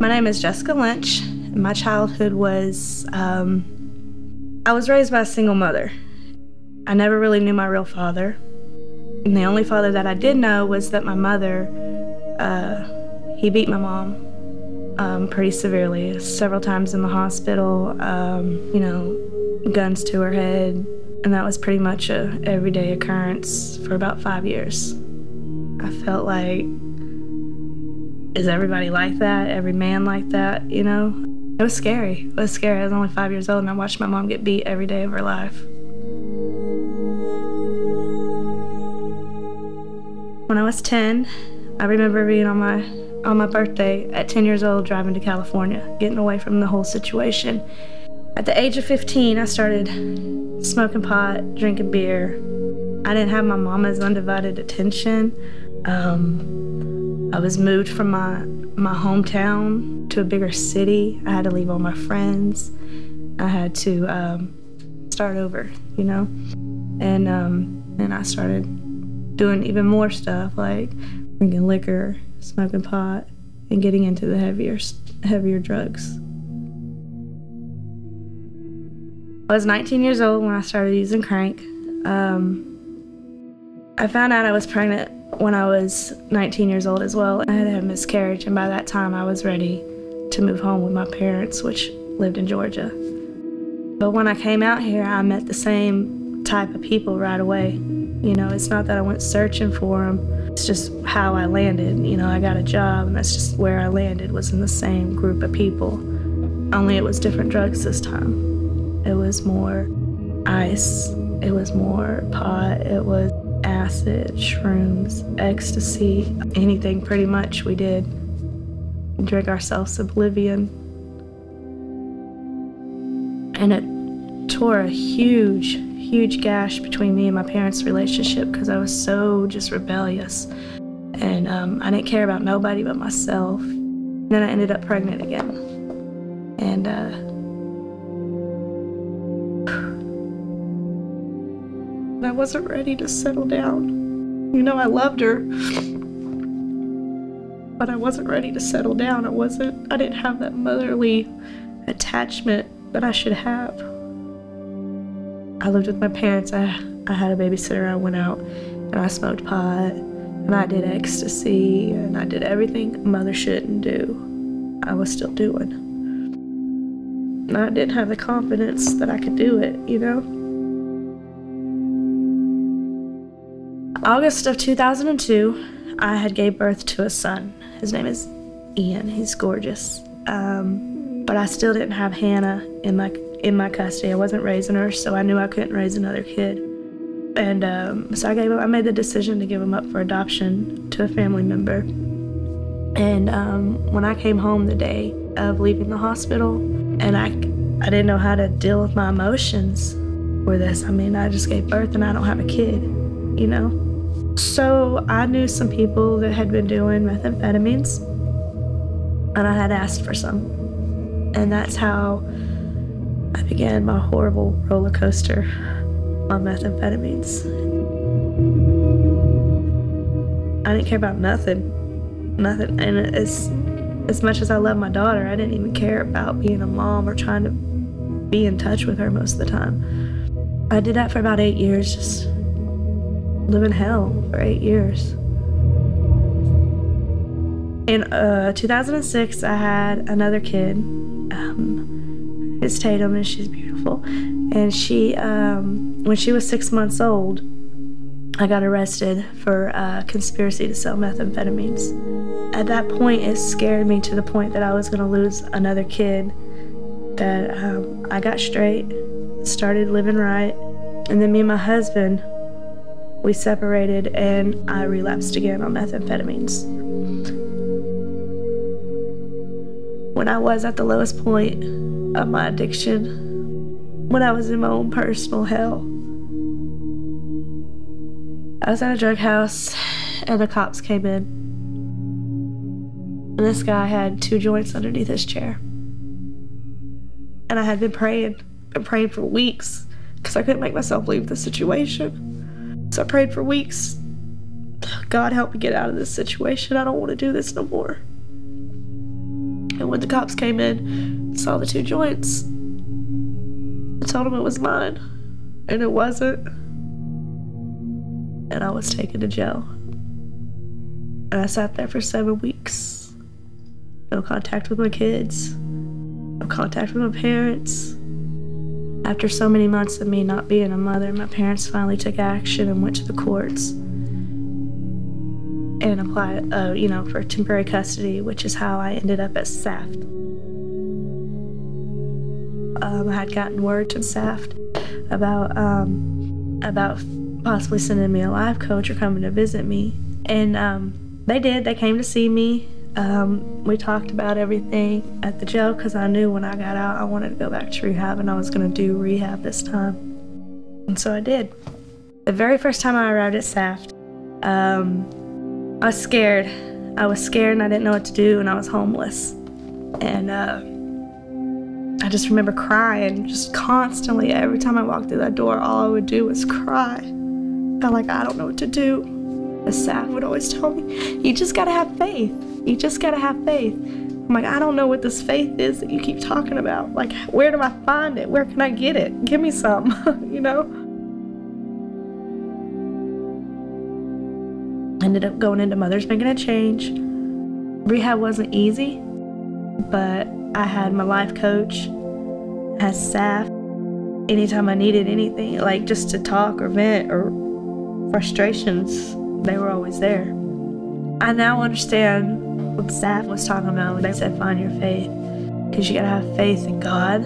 My name is Jessica Lynch. My childhood was, I was raised by a single mother. I never really knew my real father. And the only father that I did know was that my mother, he beat my mom pretty severely, several times in the hospital, you know, guns to her head. And that was pretty much a everyday occurrence for about 5 years. I felt like, is everybody like that? Every man like that, you know? It was scary. It was scary. I was only 5 years old and I watched my mom get beat every day of her life. When I was 10, I remember being on my birthday at 10 years old driving to California, getting away from the whole situation. At the age of 15, I started smoking pot, drinking beer. I didn't have my mama's undivided attention. I was moved from my hometown to a bigger city. I had to leave all my friends. I had to start over, you know? And I started doing even more stuff, like drinking liquor, smoking pot, and getting into the heavier drugs. I was 19 years old when I started using crank. I found out I was pregnant when I was 19 years old as well. I had had a miscarriage, and by that time I was ready to move home with my parents, which lived in Georgia. But when I came out here, I met the same type of people right away. You know, it's not that I went searching for them, it's just how I landed. You know, I got a job, and that's just where I landed, was in the same group of people. Only it was different drugs this time. It was more ice, it was more pot, it was acid, shrooms, ecstasy, anything pretty much we did. Drink ourselves oblivion. And it tore a huge, huge gash between me and my parents' relationship because I was so just rebellious. And I didn't care about nobody but myself. And then I ended up pregnant again. And I wasn't ready to settle down. You know, I loved her, but I wasn't ready to settle down. I didn't have that motherly attachment that I should have. I lived with my parents. I had a babysitter. I went out and I smoked pot and I did ecstasy and I did everything a mother shouldn't do. I was still doing. And I didn't have the confidence that I could do it, you know? August of 2002, I had gave birth to a son. His name is Ian. He's gorgeous. But I still didn't have Hannah in my custody. I wasn't raising her, so I knew I couldn't raise another kid. And so I made the decision to give him up for adoption to a family member. And when I came home the day of leaving the hospital, and I didn't know how to deal with my emotions for this. I mean, I just gave birth and I don't have a kid, you know? So I knew some people that had been doing methamphetamines, and I had asked for some. And that's how I began my horrible roller coaster on methamphetamines. I didn't care about nothing. And as much as I love my daughter, I didn't even care about being a mom or trying to be in touch with her most of the time. I did that for about 8 years, just living hell for 8 years. In 2006, I had another kid. It's Tatum, and she's beautiful. And she, when she was 6 months old, I got arrested for conspiracy to sell methamphetamines. At that point, it scared me to the point that I was going to lose another kid. That I got straight, started living right, and then me and my husband, we separated, and I relapsed again on methamphetamines. When I was at the lowest point of my addiction, when I was in my own personal hell, I was at a drug house, and the cops came in. And this guy had 2 joints underneath his chair. And I had been praying for weeks, because I couldn't make myself leave the situation. So I prayed for weeks. God, help me get out of this situation. I don't want to do this no more. And when the cops came in, saw the 2 joints, I told them it was mine, and it wasn't. And I was taken to jail. And I sat there for 7 weeks. No contact with my kids, no contact with my parents. After so many months of me not being a mother, my parents finally took action and went to the courts and applied, for temporary custody, which is how I ended up at SAFT. I had gotten word to SAFT about possibly sending me a life coach or coming to visit me, and they did. They came to see me. We talked about everything at the jail because I knew when I got out I wanted to go back to rehab, and I was going to do rehab this time. And so I did. The very first time I arrived at SAFT, I was scared. I was scared and I didn't know what to do, and I was homeless. And I just remember crying just constantly. Every time I walked through that door, all I would do was cry. Felt like I don't know what to do. The staff would always tell me, you just gotta have faith. You just gotta have faith. I'm like, I don't know what this faith is that you keep talking about. Like, where do I find it? Where can I get it? Give me some, you know? Ended up going into Mothers Making a Change. Rehab wasn't easy, but I had my life coach, had staff. Anytime I needed anything, like just to talk or vent or frustrations, they were always there. I now understand what the staff was talking about when they said find your faith, because you gotta have faith in God.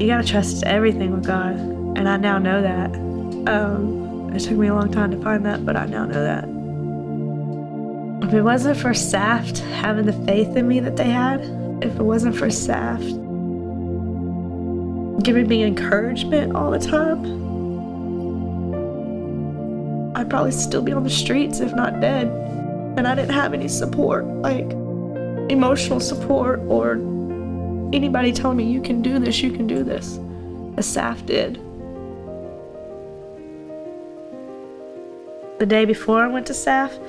You gotta trust everything with God, and I now know that. It took me a long time to find that, but I now know that. If it wasn't for SAFT having the faith in me that they had, if it wasn't for SAFT giving me encouragement all the time, I'd probably still be on the streets, if not dead. And I didn't have any support, like emotional support or anybody telling me, you can do this, you can do this. The SAFT did. The day before I went to SAFT,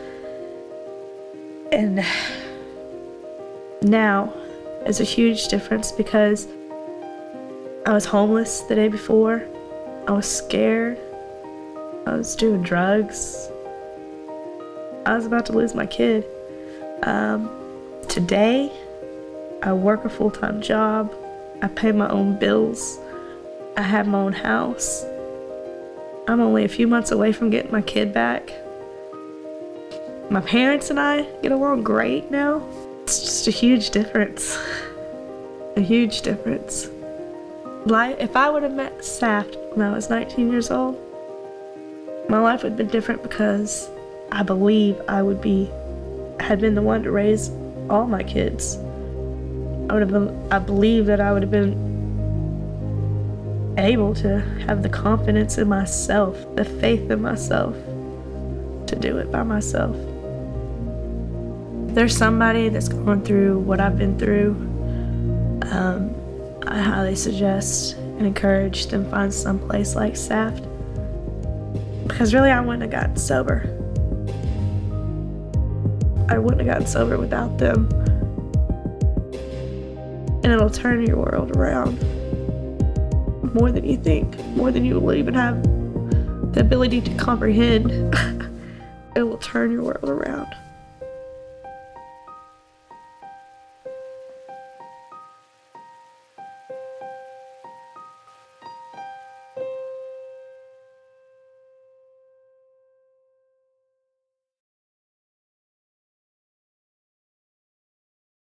and now is a huge difference, because I was homeless the day before. I was scared. I was doing drugs. I was about to lose my kid. Today, I work a full-time job. I pay my own bills. I have my own house. I'm only a few months away from getting my kid back. My parents and I get along great now. It's just a huge difference. A huge difference. If I would have met SAFT when I was 19 years old, my life would have been different, because I believe I had been the one to raise all my kids. I believe that I would have been able to have the confidence in myself, the faith in myself, to do it by myself. If there's somebody that's going through what I've been through, I highly suggest and encourage them find some place like SAFT, because really I wouldn't have gotten sober. I wouldn't have gotten sober without them. And it'll turn your world around. More than you think, more than you will even have the ability to comprehend. It will turn your world around.